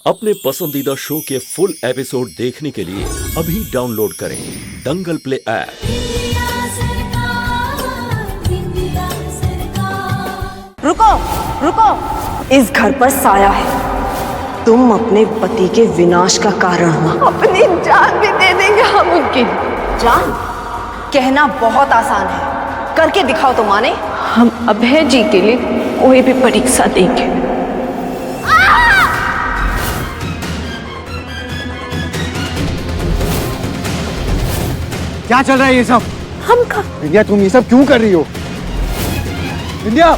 अपने पसंदीदा शो के फुल एपिसोड देखने के लिए अभी डाउनलोड करें दंगल प्ले ऐप। रुको रुको, इस घर पर साया है। तुम अपने पति के विनाश का कारण हो। अपनी जान भी दे देंगे हम उनकी। जान कहना बहुत आसान है, करके दिखाओ तो माने। हम अभय जी के लिए कोई भी परीक्षा देंगे। क्या चल रहा है ये सब? हम का विंध्या, तुम ये सब क्यों कर रही हो? विंध्या,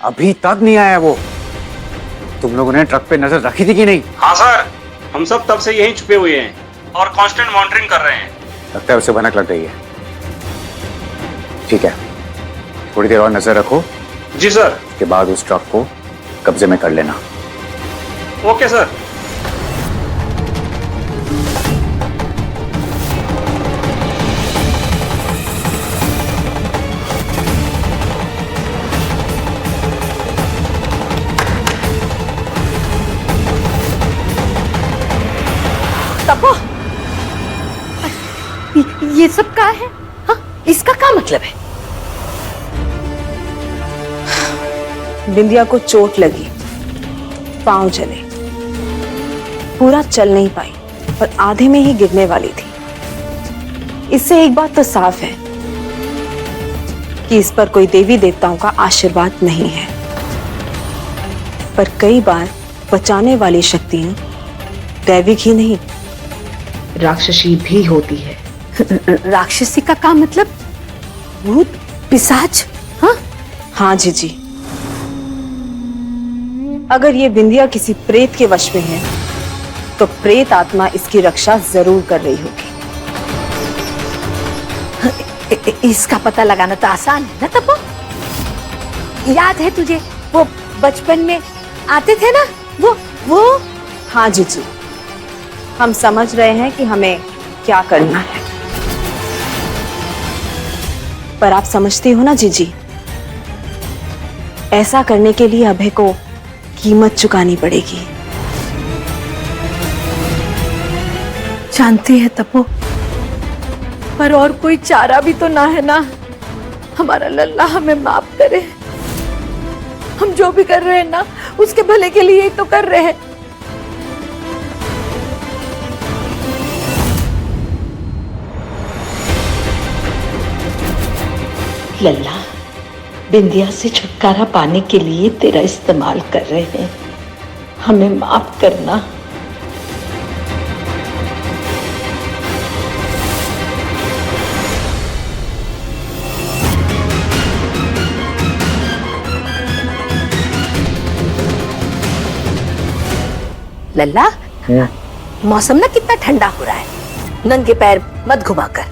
अभी तक नहीं आया वो। तुम लोगों ने ट्रक पे नजर रखी थी कि नहीं? हाँ सर, हम सब तब से यहीं छुपे हुए हैं और कांस्टेंट मॉनिटरिंग कर रहे हैं। लगता है उसे भनक लग गई है। ठीक है, थोड़ी देर और नजर रखो। जी सर। उसके बाद उस ट्रक को कब्जे में कर लेना। Okay sir. तपो, ये सब क्या है? हाँ, इसका क्या मतलब है? बिंदिया को चोट लगी, पांव जले, पूरा चल नहीं पाई और आधे में ही गिरने वाली थी। इससे एक बात तो साफ है कि इस पर कोई देवी देवताओं का आशीर्वाद नहीं है। पर कई बार बचाने वाली शक्तियां दैविक ही नहीं, राक्षसी भी होती है। राक्षसी का क्या मतलब? भूत, पिशाच? हाँ हाँ जीजी, अगर ये बिंदिया किसी प्रेत के वश में है तो प्रेत आत्मा इसकी रक्षा जरूर कर रही होगी। इसका पता लगाना तो आसान है ना तपो? याद है तुझे वो बचपन में आते थे ना वो? हाँ जीजी, हम समझ रहे हैं कि हमें क्या करना है। पर आप समझती हो ना जीजी, ऐसा करने के लिए अभय को कीमत चुकानी पड़ेगी। जानती है तपो, पर और कोई चारा भी तो ना है ना। हमारा लल्ला हमें माफ करे। हम जो भी कर रहे हैं ना, उसके भले के लिए ही तो कर रहे हैं। लल्ला, बिंदिया से छुटकारा पाने के लिए तेरा इस्तेमाल कर रहे हैं। हमें माफ करना। लल्ला, मौसम ना कितना ठंडा हो रहा है। नंगे पैर मत घुमा कर।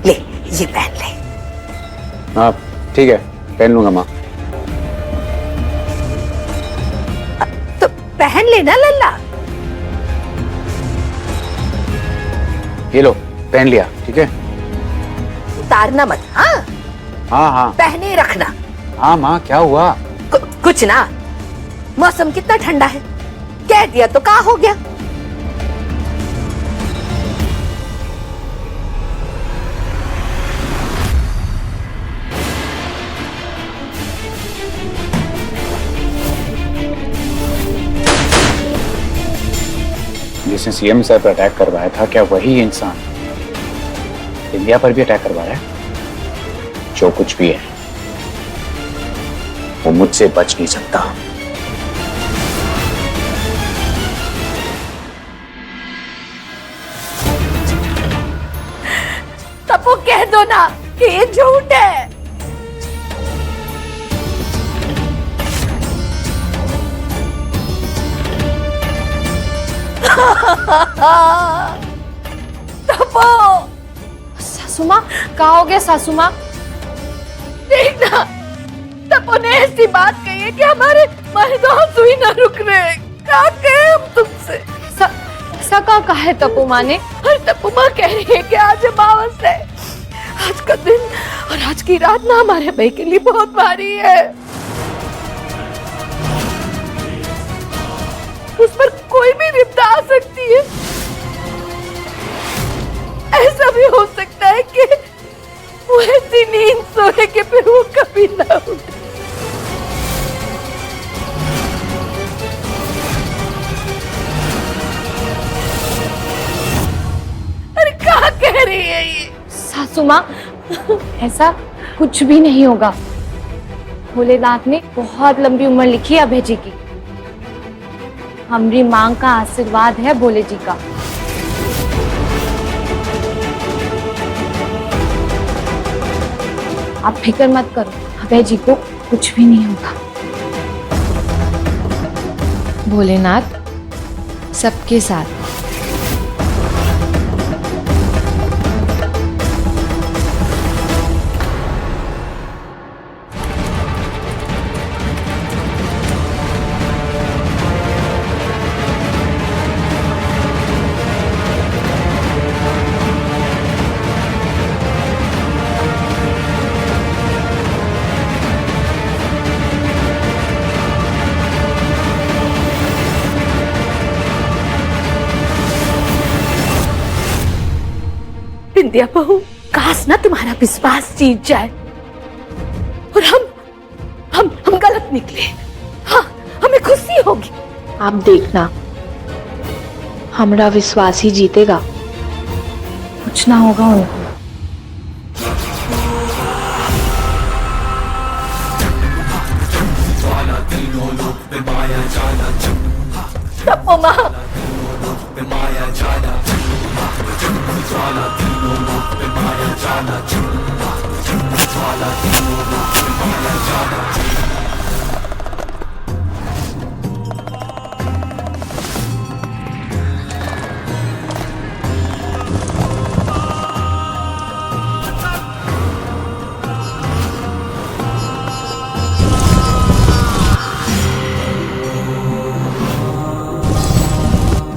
ले, ये पहन ले। हाँ ठीक है, पहन लूंगा माँ। तो पहन लेना लल्ला। ये लो, पहन लिया। ठीक है। उतारना मत। हाँ हाँ हाँ पहने रखना। हाँ माँ, क्या हुआ? कुछ ना, मौसम कितना ठंडा है। कह दिया तो क्या हो गया? जिसने सीएम सर पर अटैक करवाया था, क्या वही इंसान इंडिया पर भी अटैक करवा रहा है? जो कुछ भी है वो मुझसे बच नहीं सकता। तब वो कह दो ना कि ये झूठ है। तपो। सासू माँ, क्या हो गया सासू माँ? देखना, तपो ने ऐसी बात कही है कि हमारे महसूस ही ना रुक रहे। क्या कहे हम तुमसे? ऐसा क्या कहा है तपो माँ ने? और तपो माँ कह रही है कि आज अमावस है। आज का दिन और आज की रात ना हमारे भाई के लिए बहुत भारी है। भी हो सकता है कि वो ऐसी नींद सोए कि फिर वो कभी ना उठे। अरे क्या कह रही है ये? सासू माँ, ऐसा कुछ भी नहीं होगा। भोलेनाथ ने बहुत लंबी उम्र लिखी है अभय जी की। हमारी मांग का आशीर्वाद है भोले जी का। आप फिक्र मत करो, अभय जी को कुछ भी नहीं होगा। भोलेनाथ सबके साथ। बिंदिया बहू, काश ना तुम्हारा विश्वास जीत जाए और हम गलत निकले। हाँ, हमें खुशी होगी। आप देखना, हमारा विश्वास ही जीतेगा। कुछ ना होगा उनको। तपोमा,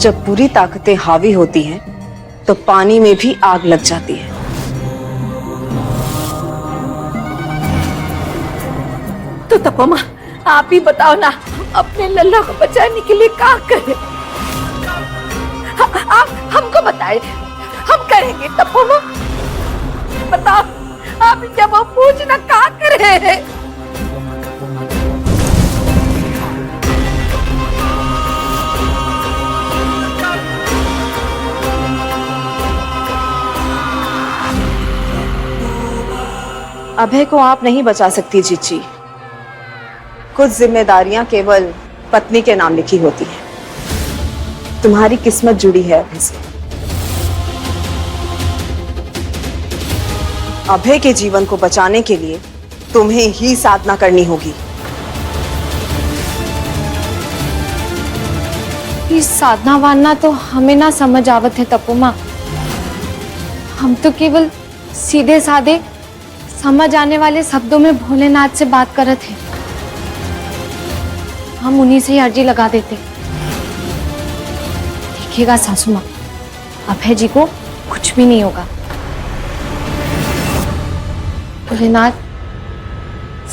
जब बुरी ताकतें हावी होती हैं तो पानी में भी आग लग जाती है। तो तपोमा, आप ही बताओ ना, अपने लल्ला को बचाने के लिए क्या करें? आप हमको बताए, हम करेंगे। तपोमा बताओ, आप जब वो पूछना क्या कर रहे हैं? अभय को आप नहीं बचा सकती जीजी। कुछ जिम्मेदारियां केवल पत्नी के नाम लिखी होती हैं। तुम्हारी किस्मत जुड़ी है अभय से। अभय के जीवन को बचाने के लिए तुम्हें ही साधना करनी होगी। ये साधना वाधना तो हमें ना समझ आवत है तपोमा। हम तो केवल सीधे साधे समझ आने वाले शब्दों में भोलेनाथ से बात कर रहे थे। हम उन्हीं से ही अर्जी लगा देते। देखिएगा सासू माँ, अभय जी को कुछ भी नहीं होगा। भोलेनाथ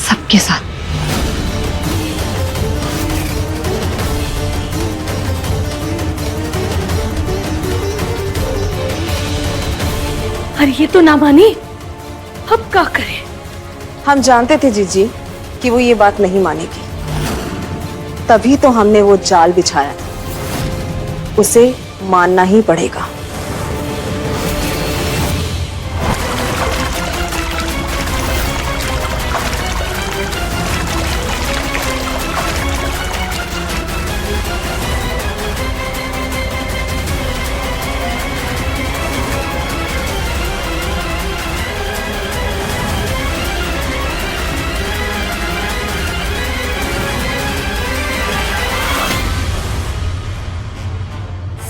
सबके साथ। अरे ये तो ना मानी, अब क्या करें? हम जानते थे जीजी कि वो ये बात नहीं मानेगी, तभी तो हमने वो जाल बिछाया था। उसे मानना ही पड़ेगा।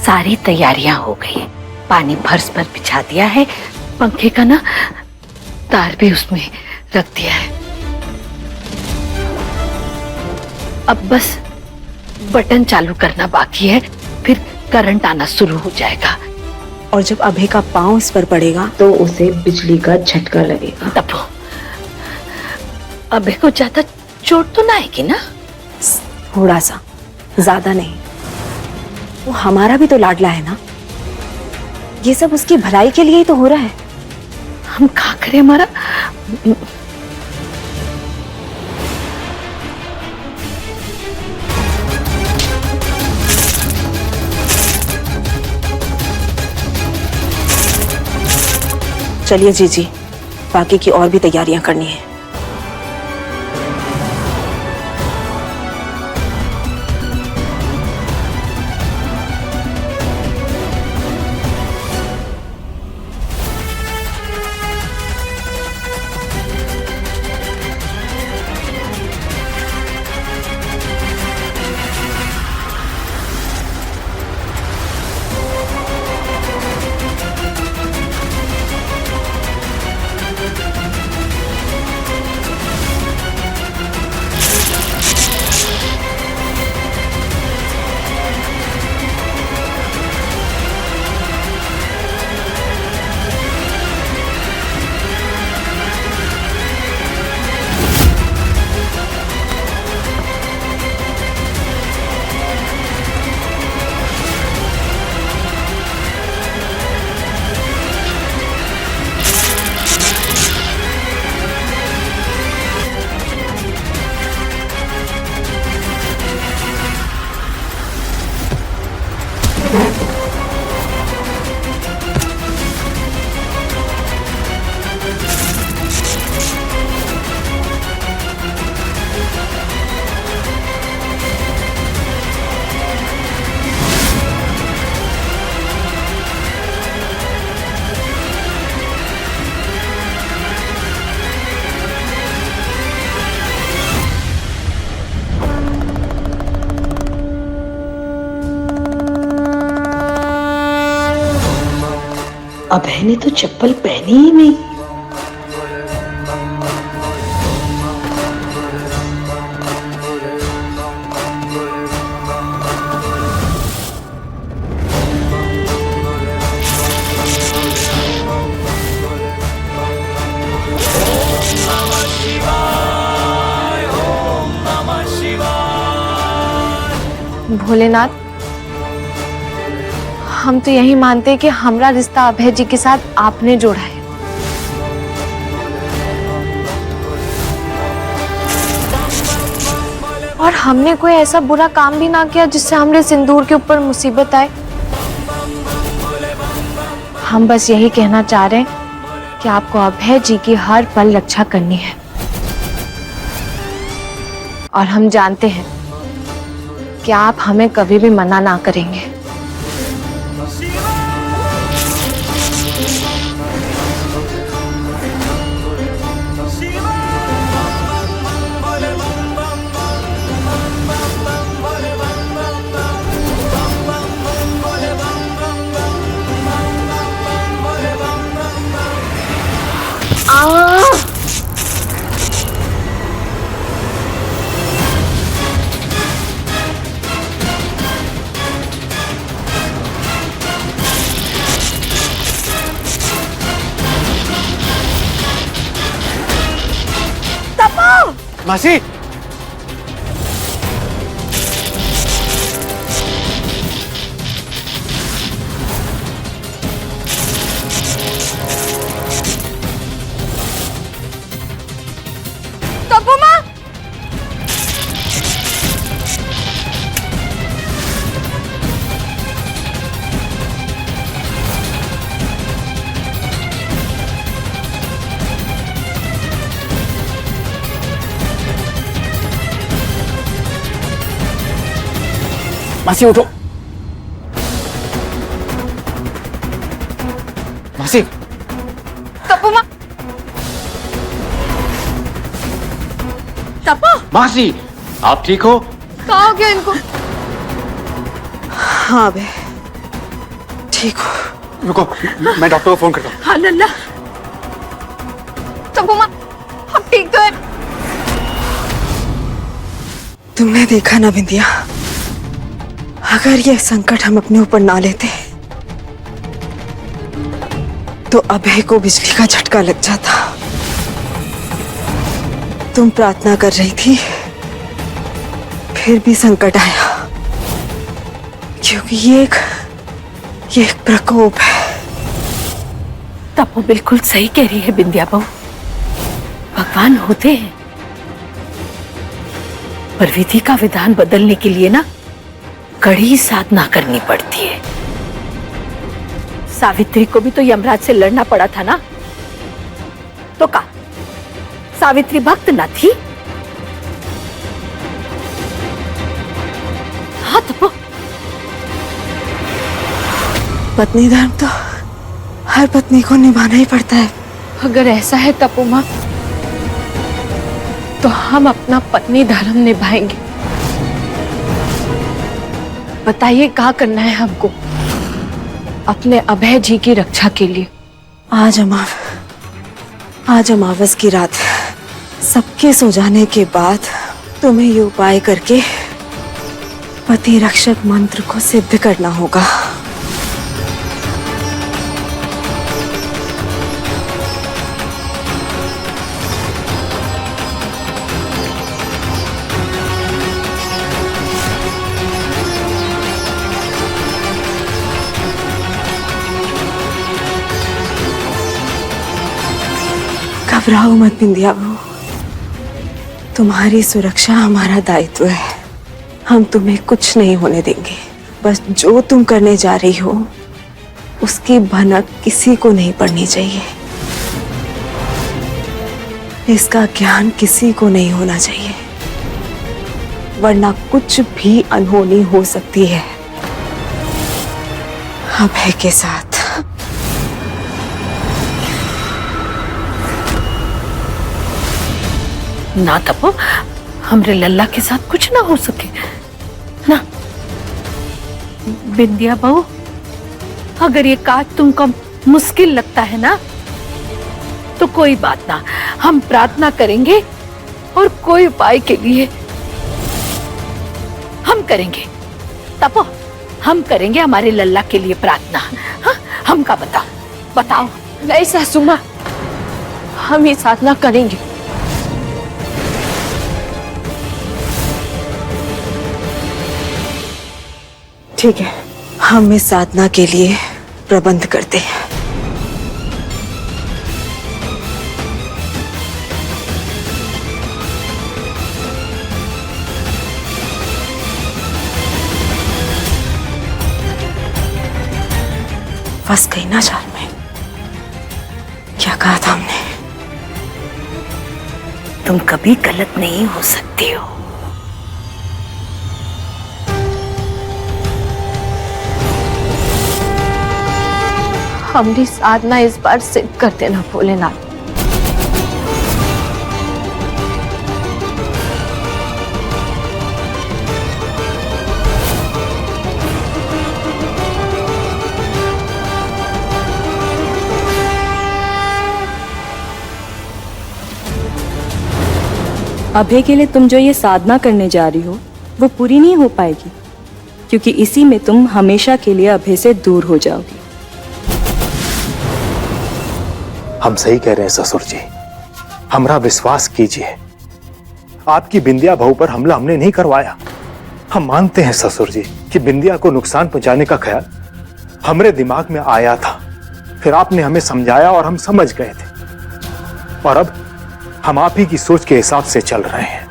सारी तैयारियां हो गई, पानी फर्श पर बिछा दिया है, पंखे का ना तार भी उसमें रख दिया है। अब बस बटन चालू करना बाकी है, फिर करंट आना शुरू हो जाएगा। और जब अभय का पांव इस पर पड़ेगा तो उसे बिजली का झटका लगेगा। तब अभय को ज्यादा चोट तो ना आएगी ना? थोड़ा सा, ज्यादा नहीं। वो हमारा भी तो लाडला है ना। ये सब उसकी भलाई के लिए ही तो हो रहा है। हम क्या करें हमारा। चलिए जीजी, बाकी की और भी तैयारियां करनी है। अभय ने तो चप्पल पहनी ही नहीं। भोलेनाथ, हम तो यही मानते हैं कि हमारा रिश्ता अभय जी के साथ आपने जोड़ा है। और हमने कोई ऐसा बुरा काम भी ना किया जिससे हमारे सिंदूर के ऊपर मुसीबत आए। हम बस यही कहना चाह रहे हैं कि आपको अभय जी की हर पल रक्षा करनी है। और हम जानते हैं कि आप हमें कभी भी मना ना करेंगे। मासी, तपो माँ, मासी उठो। मासी, तपो माँ, तपो, मासी, आप ठीक हो? कहाँ हो गया इनको? हाँ बे, ठीक हो। रुको, मैं डॉक्टर को फोन करता हूँ। हाँ लल्ला। तपो माँ, हम ठीक तो है। तुमने देखा ना बिंदिया, अगर ये संकट हम अपने ऊपर ना लेते तो अभय को बिजली का झटका लग जाता। तुम प्रार्थना कर रही थी, फिर भी संकट आया, क्योंकि ये एक प्रकोप है। तब वो बिल्कुल सही कह रही है बिंदिया बहू। भगवान होते हैं, पर विधि का विधान बदलने के लिए ना कड़ी साधना करनी पड़ती है। सावित्री को भी तो यमराज से लड़ना पड़ा था ना, तो का सावित्री भक्त न थी? हाँ तो पत्नी धर्म तो हर पत्नी को निभाना ही पड़ता है। अगर ऐसा है तपो माँ, तो हम अपना पत्नी धर्म निभाएंगे। बताइए क्या करना है हमको अपने अभय जी की रक्षा के लिए? आज अमावस की रात सबके सो जाने के बाद तुम्हें ये उपाय करके पति रक्षक मंत्र को सिद्ध करना होगा। घबराओ मत बिंदिया बहू, तुम्हारी सुरक्षा हमारा दायित्व है। हम तुम्हें कुछ नहीं होने देंगे। बस जो तुम करने जा रही हो उसकी भनक किसी को नहीं पड़नी चाहिए। इसका ज्ञान किसी को नहीं होना चाहिए, वरना कुछ भी अनहोनी हो सकती है अभय के साथ। ना तपो, हमरे लल्ला के साथ कुछ ना हो सके ना। बिंदिया बहू, अगर ये काज तुमको मुश्किल लगता है ना, तो कोई बात ना, हम प्रार्थना करेंगे और कोई उपाय के लिए हम करेंगे। तपो, हम करेंगे हमारे लल्ला के लिए प्रार्थना। हाँ, हम का बताओ। नहीं सासू माँ, हम ये साधना करेंगे। ठीक है, हम इस साधना के लिए प्रबंध करते हैं। फंस गई ना जाल में। क्या कहा था हमने? तुम कभी गलत नहीं हो सकती हो। हमारी साधना इस बार सिद्ध कर देना भोलेनाथ। अभय के लिए तुम जो ये साधना करने जा रही हो वो पूरी नहीं हो पाएगी, क्योंकि इसी में तुम हमेशा के लिए अभय से दूर हो जाओगी। हम सही कह रहे हैं ससुर जी, हमरा विश्वास कीजिए। आपकी बिंदिया बहू पर हमला हमने नहीं करवाया। हम मानते हैं ससुर जी कि बिंदिया को नुकसान पहुंचाने का ख्याल हमरे दिमाग में आया था, फिर आपने हमें समझाया और हम समझ गए थे, और अब हम आप ही की सोच के हिसाब से चल रहे हैं।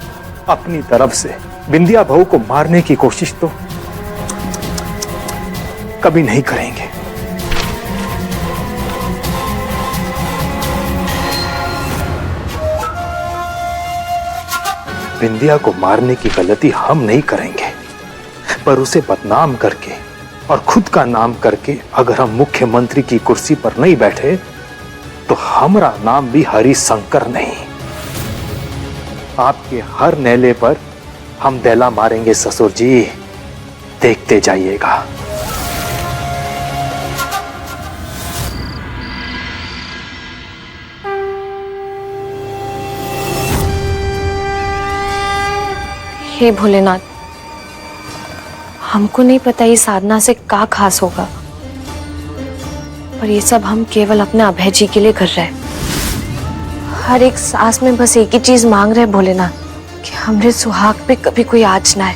अपनी तरफ से बिंदिया बहू को मारने की कोशिश तो कभी नहीं करेंगे। बिंदिया को मारने की गलती हम नहीं करेंगे, पर उसे बदनाम करके और खुद का नाम करके अगर हम मुख्यमंत्री की कुर्सी पर नहीं बैठे तो हमारा नाम भी हरिशंकर नहीं। आपके हर नेले पर हम दैला मारेंगे ससुर जी, देखते जाइएगा। हे भोलेनाथ, हमको नहीं पता ये साधना से क्या खास होगा, पर ये सब हम केवल अपने अभय जी के लिए कर रहे हैं। हर एक सांस में बस एक ही चीज मांग रहे भोलेनाथ कि हमरे सुहाग पे कभी कोई आँच ना आए।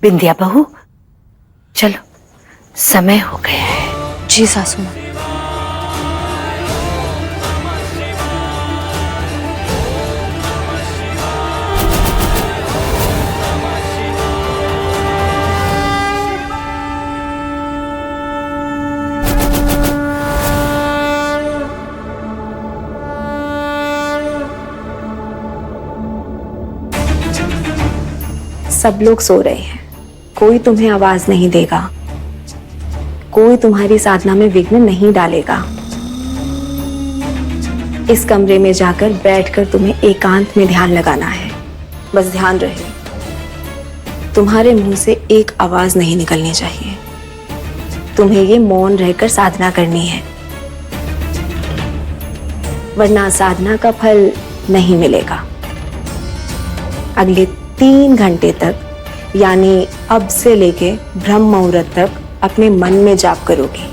बिंदिया बहू, चलो समय हो गया है। जी सासू माँ। सब लोग सो रहे हैं, कोई तुम्हें आवाज नहीं देगा, कोई तुम्हारी साधना में विघ्न नहीं डालेगा। इस कमरे में जाकर बैठकर तुम्हें एकांत में ध्यान लगाना है। बस ध्यान रहे, तुम्हारे मुंह से एक आवाज नहीं निकलनी चाहिए। तुम्हें ये मौन रहकर साधना करनी है, वरना साधना का फल नहीं मिलेगा। अगले 3 घंटे तक, यानी अब से लेके ब्रह्म मुहूर्त तक अपने मन में जाप करोगे।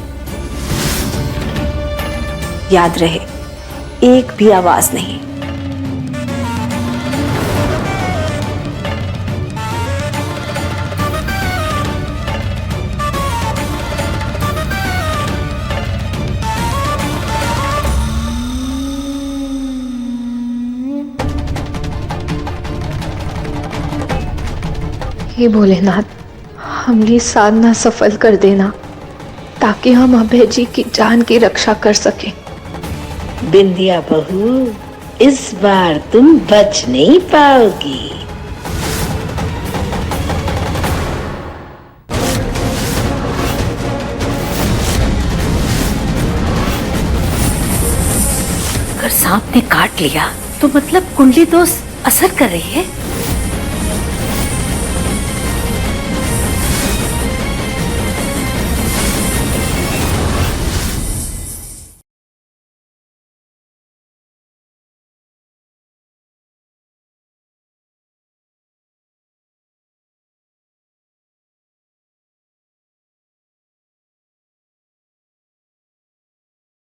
याद रहे, एक भी आवाज नहीं। हे भोलेनाथ, हमारी साधना सफल कर देना ताकि हम अभय जी की जान की रक्षा कर सकें। बिंदिया बहू, इस बार तुम बच नहीं पाओगी। अगर सांप ने काट लिया तो मतलब कुंडली दोष असर कर रही है।